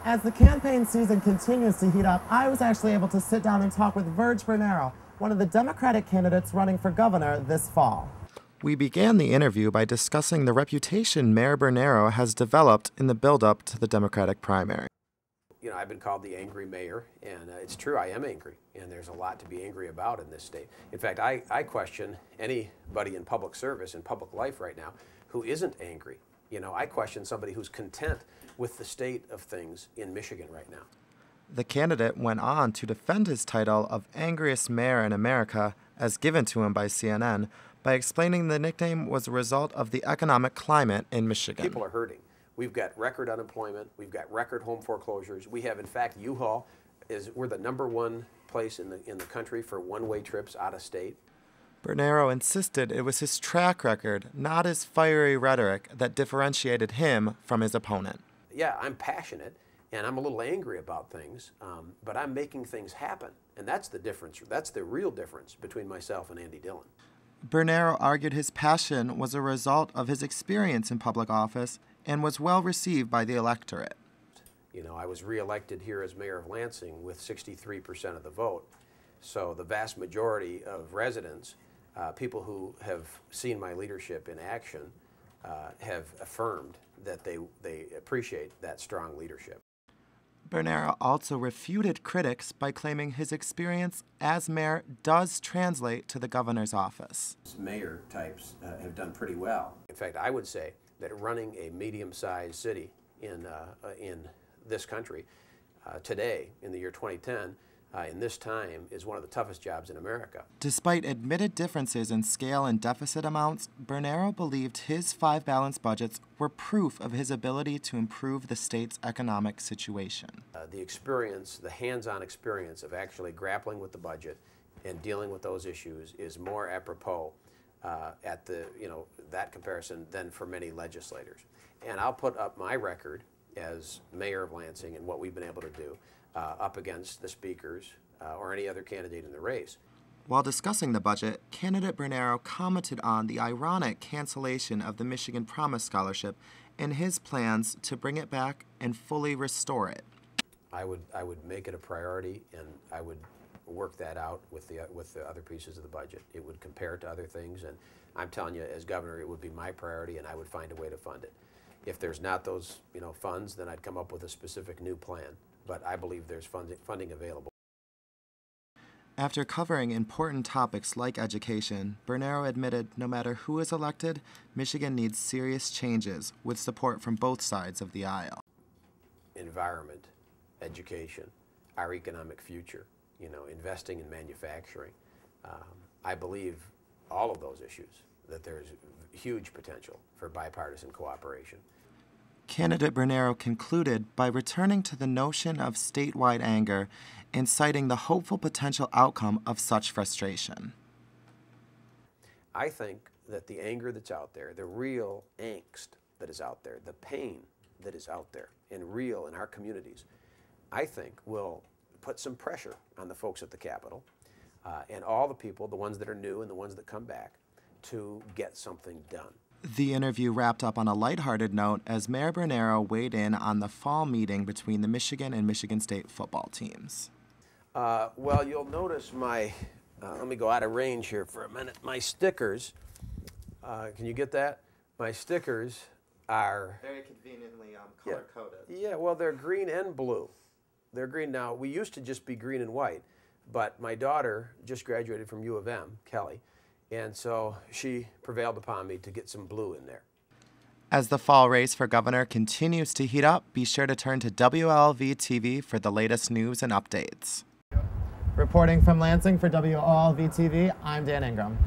As the campaign season continues to heat up, I was actually able to sit down and talk with Virg Bernero, one of the Democratic candidates running for governor this fall. We began the interview by discussing the reputation Mayor Bernero has developed in the build-up to the Democratic primary. You know, I've been called the angry mayor, and it's true, I am angry, and there's a lot to be angry about in this state. In fact, I question anybody in public service, in public life right now, who isn't angry. You know, I question somebody who's content with the state of things in Michigan right now. The candidate went on to defend his title of angriest mayor in America, as given to him by CNN, by explaining the nickname was a result of the economic climate in Michigan. People are hurting. We've got record unemployment. We've got record home foreclosures. We have, in fact, U-Haul we're the #1 place in the country for one-way trips out of state. Bernero insisted it was his track record, not his fiery rhetoric, that differentiated him from his opponent. Yeah, I'm passionate, and I'm a little angry about things, but I'm making things happen, and that's the difference. That's the real difference between myself and Andy Dillon. Bernero argued his passion was a result of his experience in public office and was well received by the electorate. You know, I was reelected here as mayor of Lansing with 63% of the vote, so the vast majority of residents, people who have seen my leadership in action, have affirmed that they appreciate that strong leadership. Bernero also refuted critics by claiming his experience as mayor does translate to the governor's office. Mayor types have done pretty well. In fact, I would say that running a medium-sized city in this country today, in the year 2010, in this time, is one of the toughest jobs in America. Despite admitted differences in scale and deficit amounts, Bernero believed his 5 balanced budgets were proof of his ability to improve the state's economic situation. The experience, the hands-on experience of actually grappling with the budget and dealing with those issues is more apropos at that comparison than for many legislators. And I'll put up my record as mayor of Lansing and what we've been able to do up against the speakers or any other candidate in the race. While discussing the budget, candidate Bernero commented on the ironic cancellation of the Michigan Promise Scholarship and his plans to bring it back and fully restore it. I would make it a priority, and I would work that out with the other pieces of the budget. It would compare it to other things, and I'm telling you, as governor, it would be my priority, and I would find a way to fund it. If there's not those funds, then I'd come up with a specific new plan. But I believe there's funding available. After covering important topics like education, Bernero admitted no matter who is elected, Michigan needs serious changes with support from both sides of the aisle. Environment, education, our economic future, investing in manufacturing. I believe all of those issues, that there's huge potential for bipartisan cooperation. Candidate Bernero concluded by returning to the notion of statewide anger and citing the hopeful potential outcome of such frustration. I think that the anger that's out there, the real angst that is out there, the pain that is out there and real in our communities, I think will put some pressure on the folks at the Capitol and all the people, the ones that are new and the ones that come back, to get something done. The interview wrapped up on a lighthearted note as Mayor Bernero weighed in on the fall meeting between the Michigan and Michigan State football teams. Well, you'll notice let me go out of range here for a minute. My stickers, can you get that? My stickers are... Very conveniently color-coded. Yeah, well, they're green and blue. They're green now. We used to just be green and white, but my daughter just graduated from U of M, Kelly, and so she prevailed upon me to get some blue in there. As the fall race for governor continues to heat up, be sure to turn to WOLV-TV for the latest news and updates. Reporting from Lansing for WOLV-TV, I'm Dan Ingram.